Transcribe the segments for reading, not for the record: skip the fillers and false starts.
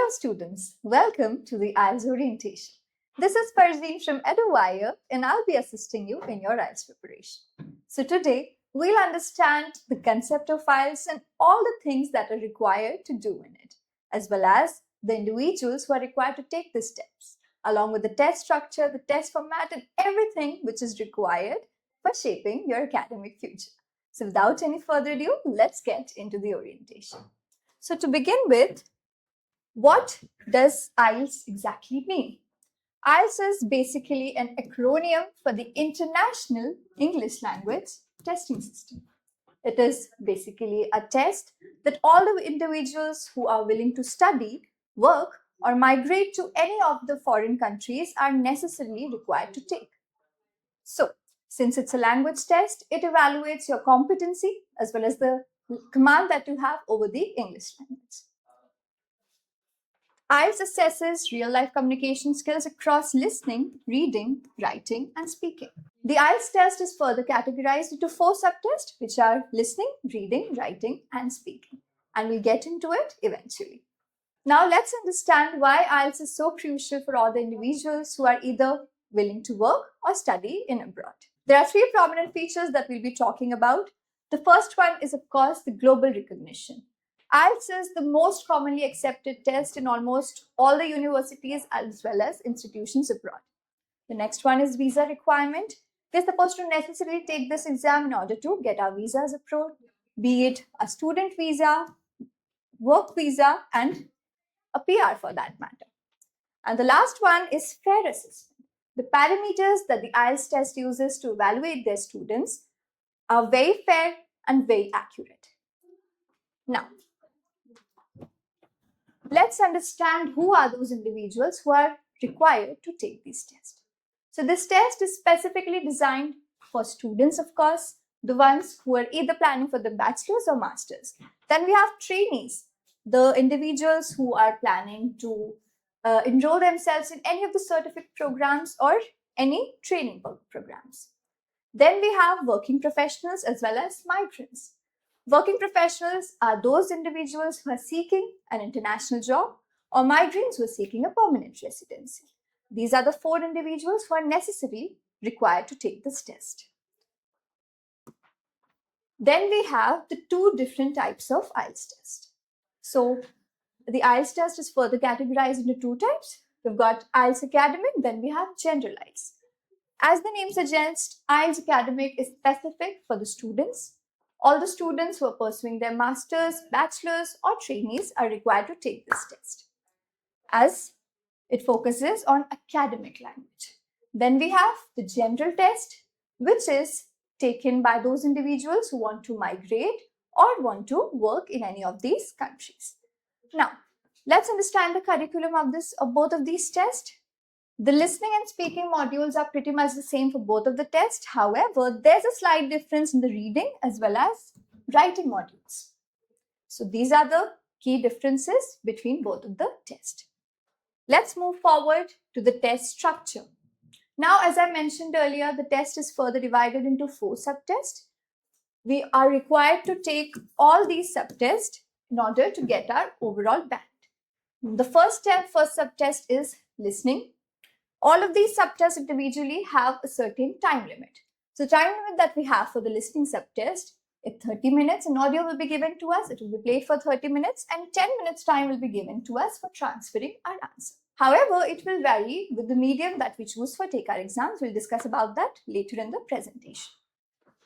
Hello students, welcome to the IELTS orientation. This is Farzeen from Eduwire and I'll be assisting you in your IELTS preparation. So today, we'll understand the concept of IELTS and all the things that are required to do in it, as well as the individuals who are required to take the steps, along with the test structure, the test format and everything which is required for shaping your academic future. So without any further ado, let's get into the orientation. So to begin with, what does IELTS exactly mean? IELTS is basically an acronym for the International English Language Testing System. It is basically a test that all the individuals who are willing to study, work, or migrate to any of the foreign countries are necessarily required to take. So, since it's a language test, it evaluates your competency as well as the command that you have over the English language. IELTS assesses real-life communication skills across listening, reading, writing, and speaking. The IELTS test is further categorized into 4 subtests, which are listening, reading, writing, and speaking. And we'll get into it eventually. Now let's understand why IELTS is so crucial for all the individuals who are either willing to work or study in abroad. There are 3 prominent features that we'll be talking about. The first one is, of course, the global recognition. IELTS is the most commonly accepted test in almost all the universities as well as institutions abroad. The next one is visa requirement. We're supposed to necessarily take this exam in order to get our visas approved, be it a student visa, work visa, and a PR for that matter. And the last one is fair assessment. The parameters that the IELTS test uses to evaluate their students are very fair and very accurate. Now, let's understand who are those individuals who are required to take these tests. So this test is specifically designed for students, of course, the ones who are either planning for the bachelor's or master's. Then we have trainees, the individuals who are planning to enroll themselves in any of the certificate programs or any training programs. Then we have working professionals as well as migrants. Working professionals are those individuals who are seeking an international job or migrants who are seeking a permanent residency. These are the 4 individuals who are necessarily required to take this test. Then we have the 2 different types of IELTS test. So the IELTS test is further categorized into 2 types. We've got IELTS Academic, then we have General IELTS. As the name suggests, IELTS Academic is specific for the students. All the students who are pursuing their master's, bachelor's, or trainees are required to take this test, as it focuses on academic language. Then we have the general test, which is taken by those individuals who want to migrate or want to work in any of these countries. Now, let's understand the curriculum of both of these tests. The listening and speaking modules are pretty much the same for both of the tests. However, there's a slight difference in the reading as well as writing modules. So these are the key differences between both of the tests. Let's move forward to the test structure. Now, as I mentioned earlier, the test is further divided into 4 subtests. We are required to take all these subtests in order to get our overall band. The first subtest is listening. All of these subtests individually have a certain time limit. So the time limit that we have for the listening subtest is 30 minutes. An audio will be given to us. It will be played for 30 minutes and 10 minutes time will be given to us for transferring our answer. However, it will vary with the medium that we choose for take our exams. We'll discuss about that later in the presentation.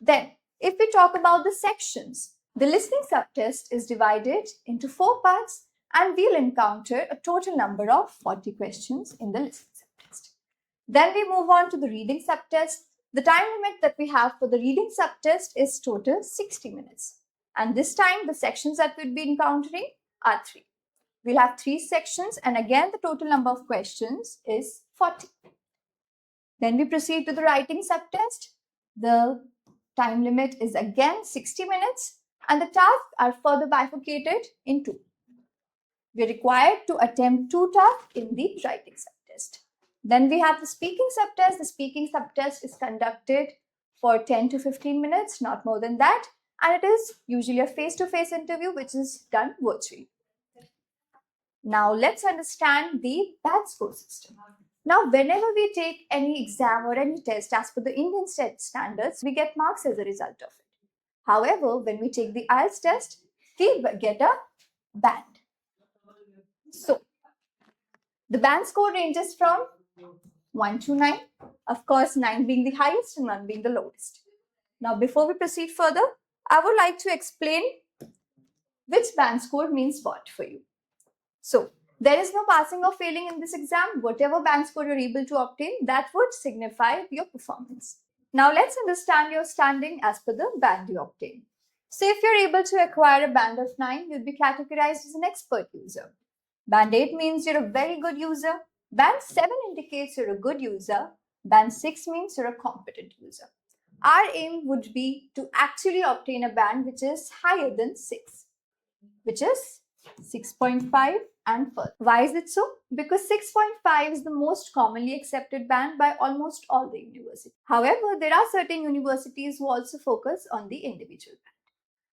Then, if we talk about the sections, the listening subtest is divided into 4 parts and we'll encounter a total number of 40 questions in the listening subtest. Then we move on to the reading subtest. The time limit that we have for the reading subtest is total 60 minutes. And this time the sections that we'll be encountering are 3. We'll have 3 sections and again the total number of questions is 40. Then we proceed to the writing subtest. The time limit is again 60 minutes and the tasks are further bifurcated in 2. We're required to attempt 2 tasks in the writing subtest. Then we have the speaking subtest. The speaking subtest is conducted for 10 to 15 minutes, not more than that. And it is usually a face-to-face interview which is done virtually. Now let's understand the band score system. Now, whenever we take any exam or any test as per the Indian standards, we get marks as a result of it. However, when we take the IELTS test, we get a band. So, the band score ranges from 1 to 9, of course, 9 being the highest and 1 being the lowest. Now, before we proceed further, I would like to explain which band score means what for you. So, there is no passing or failing in this exam. Whatever band score you're able to obtain, that would signify your performance. Now, let's understand your standing as per the band you obtain. So, if you're able to acquire a band of 9, you'll be categorized as an expert user. Band 8 means you're a very good user. Band 7 indicates you're a good user. Band 6 means you're a competent user. Our aim would be to actually obtain a band which is higher than 6, which is 6.5 and further. Why is it so? Because 6.5 is the most commonly accepted band by almost all the universities. However, there are certain universities who also focus on the individual band.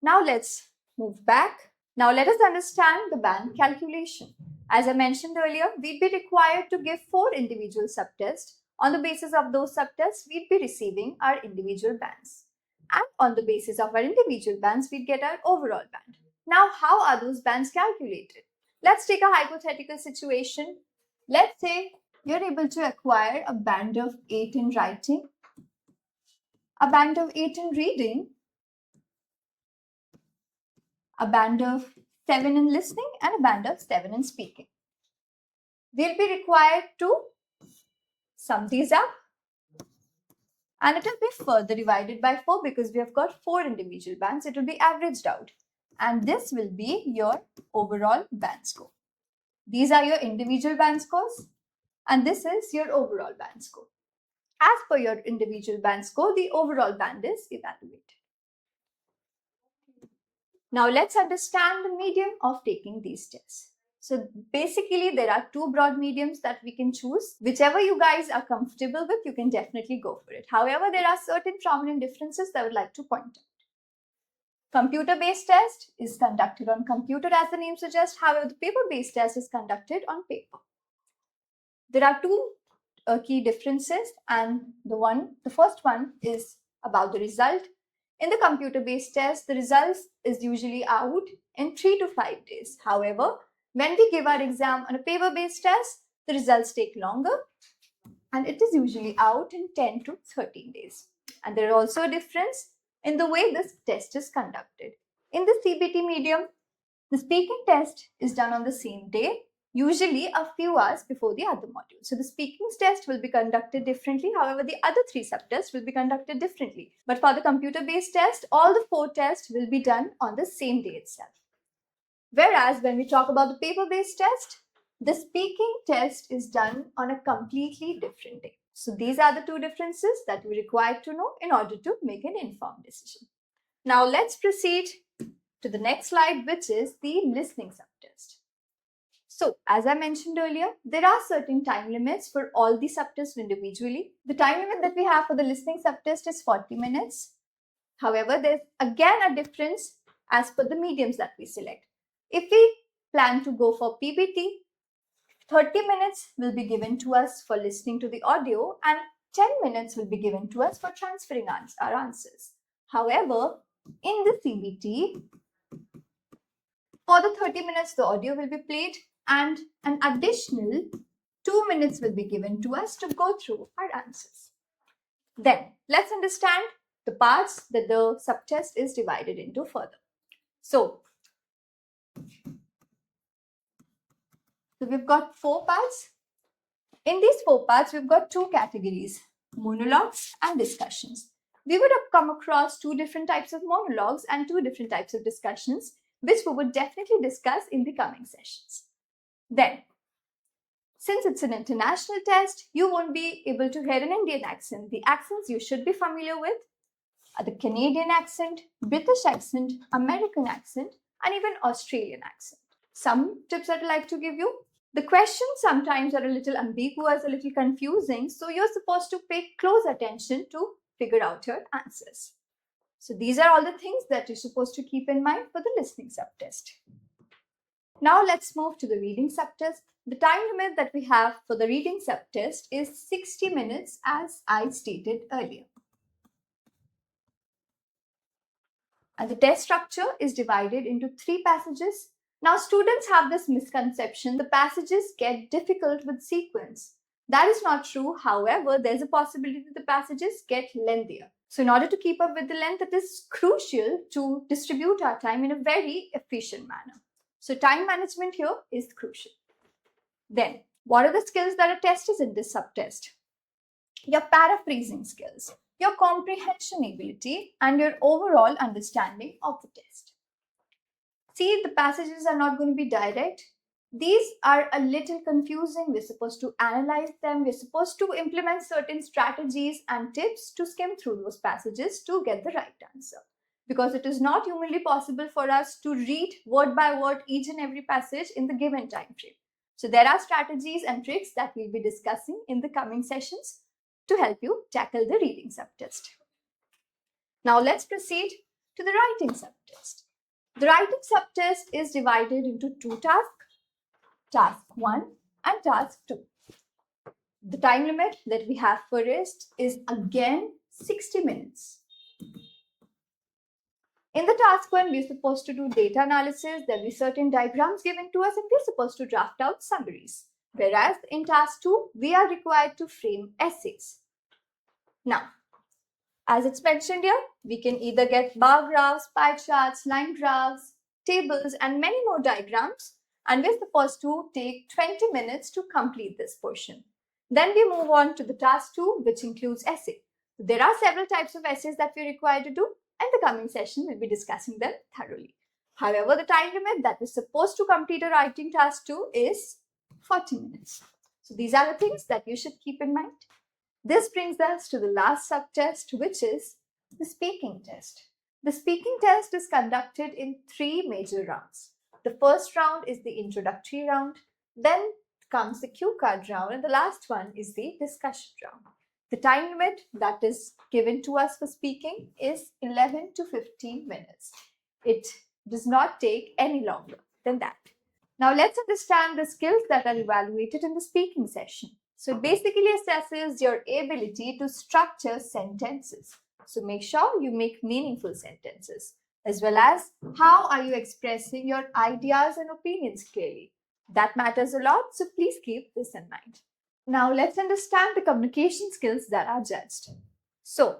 Now let's move back. Now let us understand the band calculation. As I mentioned earlier, we'd be required to give 4 individual subtests. On the basis of those subtests, we'd be receiving our individual bands. And on the basis of our individual bands, we'd get our overall band. Now, how are those bands calculated? Let's take a hypothetical situation. Let's say you're able to acquire a band of 8 in writing, a band of 8 in reading, a band of 7 in listening, and a band of 7 in speaking. We'll be required to sum these up, and it will be further divided by 4 because we have got 4 individual bands. It will be averaged out, and this will be your overall band score. These are your individual band scores, and this is your overall band score. As per your individual band score, the overall band is evaluated. Now let's understand the medium of taking these tests. So basically, there are 2 broad mediums that we can choose. Whichever you guys are comfortable with, you can definitely go for it. However, there are certain prominent differences that I would like to point out. Computer-based test is conducted on computer, as the name suggests. However, the paper-based test is conducted on paper. There are 2 key differences, and the first one is about the result. In the computer-based test, the results is usually out in 3 to 5 days. However, when we give our exam on a paper-based test, the results take longer, and it is usually out in 10 to 13 days. And there is also a difference in the way this test is conducted. In the CBT medium, the speaking test is done on the same day, usually a few hours before the other module. So the speaking test will be conducted differently. However, the other 3 subtests will be conducted differently. But for the computer-based test, all the 4 tests will be done on the same day itself. Whereas when we talk about the paper-based test, the speaking test is done on a completely different day. So these are the 2 differences that we require to know in order to make an informed decision. Now let's proceed to the next slide, which is the listening subtest. So, as I mentioned earlier, there are certain time limits for all the subtests individually. The time limit that we have for the listening subtest is 40 minutes. However, there's again a difference as per the mediums that we select. If we plan to go for PBT, 30 minutes will be given to us for listening to the audio and 10 minutes will be given to us for transferring our answers. However, in the CBT, for the 30 minutes, the audio will be played and an additional 2 minutes will be given to us to go through our answers. Then, let's understand the parts that the subtest is divided into further. So we've got 4 parts. In these 4 parts, we've got 2 categories, monologues and discussions. We would have come across 2 different types of monologues and 2 different types of discussions, which we would definitely discuss in the coming sessions. Then, since it's an international test, you won't be able to hear an Indian accent. The accents you should be familiar with are the Canadian accent, British accent, American accent, and even Australian accent. Some tips that I'd like to give you. The questions sometimes are a little ambiguous, a little confusing, so you're supposed to pay close attention to figure out your answers. So these are all the things that you're supposed to keep in mind for the listening subtest. Now let's move to the reading subtest. The time limit that we have for the reading subtest is 60 minutes, as I stated earlier. And the test structure is divided into 3 passages. Now students have this misconception: the passages get difficult with sequence. That is not true. However, there's a possibility that the passages get lengthier. So in order to keep up with the length, it is crucial to distribute our time in a very efficient manner. So time management here is crucial. Then, what are the skills that are tested in this subtest? Your paraphrasing skills, your comprehension ability, and your overall understanding of the test. See, the passages are not going to be direct. These are a little confusing. We're supposed to analyze them. We're supposed to implement certain strategies and tips to skim through those passages to get the right answer. Because it is not humanly possible for us to read word by word each and every passage in the given time frame. So there are strategies and tricks that we'll be discussing in the coming sessions to help you tackle the reading subtest. Now let's proceed to the writing subtest. The writing subtest is divided into 2 tasks, task 1 and task 2. The time limit that we have for it is again 60 minutes. In the task 1, we're supposed to do data analysis. There'll be certain diagrams given to us and we're supposed to draft out summaries. Whereas in task 2, we are required to frame essays. Now, as it's mentioned here, we can either get bar graphs, pie charts, line graphs, tables, and many more diagrams. And we're supposed to take 20 minutes to complete this portion. Then we move on to the task 2, which includes essay. There are several types of essays that we're required to do. In the coming session, we'll be discussing them thoroughly. However, the time limit that we're supposed to complete a writing task 2 is 40 minutes. So these are the things that you should keep in mind. This brings us to the last subtest, which is the speaking test. The speaking test is conducted in 3 major rounds. The first round is the introductory round, then comes the cue card round, and the last one is the discussion round. The time limit that is given to us for speaking is 11 to 15 minutes. It does not take any longer than that. Now let's understand the skills that are evaluated in the speaking session. So it basically assesses your ability to structure sentences. So make sure you make meaningful sentences, as well as how are you expressing your ideas and opinions clearly. That matters a lot, so please keep this in mind. Now let's understand the communication skills that are judged. So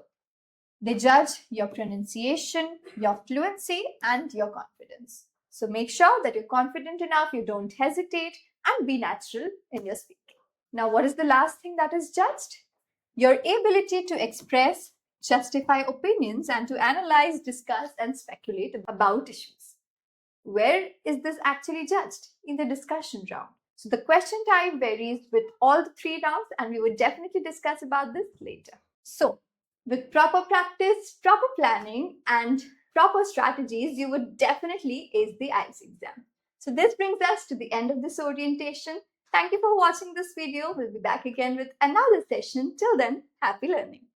they judge your pronunciation, your fluency, and your confidence. So make sure that you're confident enough, you don't hesitate, and be natural in your speaking. Now, what is the last thing that is judged? Your ability to express, justify opinions, and to analyze, discuss, and speculate about issues. Where is this actually judged? In the discussion round. So the question type varies with all the 3 rounds, and we will definitely discuss about this later. So, with proper practice, proper planning, and proper strategies, you would definitely ace the IELTS exam. So this brings us to the end of this orientation. Thank you for watching this video. We'll be back again with another session. Till then, happy learning.